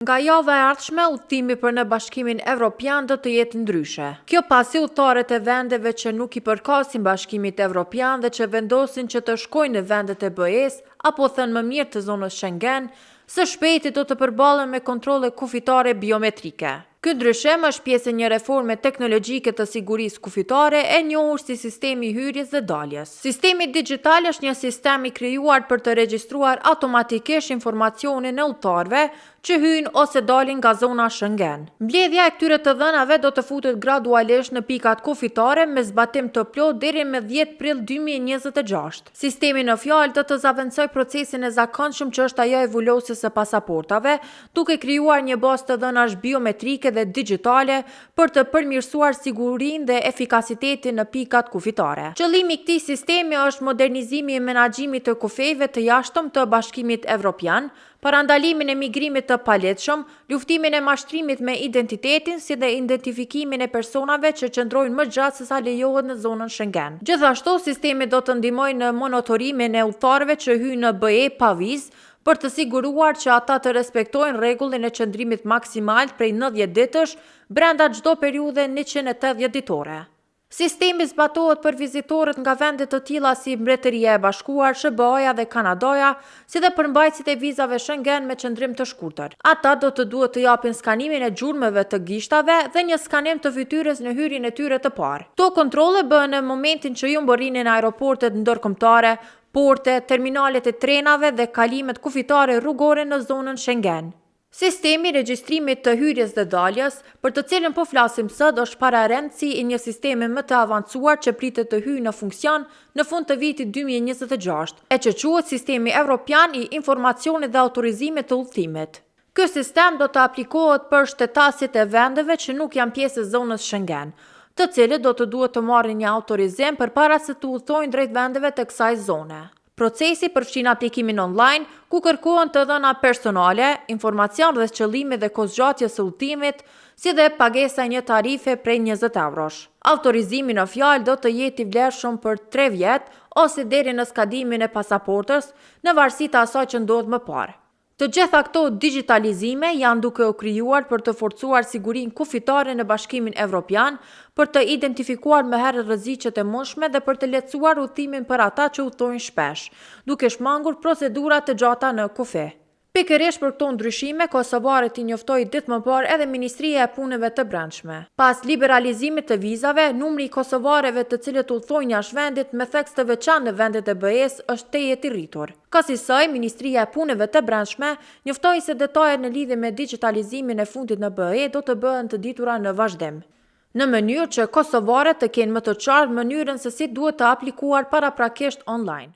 Nga java e ardhshme, udhtimi për në Bashkimin Evropian do të jetë ndryshe. Kjo pasi udhëtarët e vendeve që nuk i përkasin Bashkimit Evropian dhe që vendosin që të shkojnë në vendet e BE-s, apo thënë më mirë të zonës Schengen, së shpejti do të përballen me kontrolle kufitare biometrike. Ky ndryshim është pjesë e një reforme teknologjike të sigurisë kufitare e njohur si sistemi hyrjes dhe daljes. Sistemi digjital është një sistem i krijuar për të regjistruar automatikisht informacionin e udhëtarëve që hyjnë ose dalin nga zona Schengen. Mbledhja e këtyre të dhënave do të futet gradualisht në pikat kufitare me zbatim të plotë deri me 10 prill 2026. Sistemi në fjalë do të zavancojë procesin e zakonshëm që është ajo e vulosjes së pasaportave, duke krijuar një bazë të dhënash biometrike dhe digjitale për të përmirësuar sigurinë dhe efikasitetin në pikat kufitare. Qëllimi i këtij sistemi është modernizimi i menaxhimit të kufejve të jashtëm të Bashkimit Evropian, parandalimin e migrimit të paletshëm, luftimin e mashtrimit me identitetin, si dhe identifikimin e personave që qëndrojnë më gjatë sesa lejohet në zonën Schengen. Gjithashtu, sistemi do të ndihmojë në monitorimin e udhëtarëve që hyjnë në BE pa vizë, për të siguruar që ata të respektojnë rregullin e qëndrimit maksimal prej 90 ditësh brenda çdo periudhe 180 ditore. Sistemi zbatohet për vizitorët nga vende të tilla si Mbretëria e Bashkuar, SBA-ja dhe Kanadaja, si dhe për mbajtësit e vizave Schengen me qëndrim të shkurtër. Ata do të duhet të japin skanimin e gjurmëve të gishtave dhe një skanim të fytyrës në hyrjen e tyre të parë. Këto kontrolle bëhen në momentin që ju mbërrini në aeroportet ndërkombëtare, porte, terminalet e trenave dhe kalimet kufitare rrugore në zonën Schengen. Sistemi regjistrimit të hyrjes dhe daljes, për të cilën po flasim sot, është pararendësi i një sistemi më të avancuar që pritet të hyjë në funksion në fund të vitit 2026, e që quhet Sistemi Evropian i Informacionit dhe Autorizimit të Udhëtimit. Ky sistem do të aplikohet për shtetasit e vendeve që nuk janë pjesë e zonës Schengen, të cilët do të duhet të marrin një autorizim përpara se të udhtojnë drejt vendeve të kësaj zone. Procesi përfshin aplikimin online, ku kërkohen të dhëna personale, informacion rreth qëllimit dhe kozgjatjes së udhëtimit, si dhe pagesa e një tarife prej 20 eurosh. Autorizimi në fjalë do të jetë i vlerëshëm për 3 vjet ose deri në skadimin e pasaportës, në varësi të asaj që ndodh më parë. Të gjitha këto digitalizime janë duke u krijuar për të forcuar sigurinë kufitare në Bashkimin Evropian, për të identifikuar më herët rreziqet e mundshme dhe për të lehtësuar udhëtimin për ata që udhtojnë shpesh, duke shmangur procedura të gjata në kufi. Pikërisht për këto ndryshime, kosovarët i njoftoi ditë më parë edhe Ministria e Punëve të Brendshme. Pas liberalizimit të vizave, numri i kosovarëve të cilët udhtojnë jashtë vendit me theks të veçantë në vendet e BE-s është tejet i rritur. Kësaj, Ministria e Punëve të Brendshme njoftoi se detajet në lidhje me digitalizimin e fundit në BE do të bëhen të ditura në vazhdim, në mënyrë që kosovarët të kenë më të qartë mënyrën se si duhet të aplikuar paraprakisht online.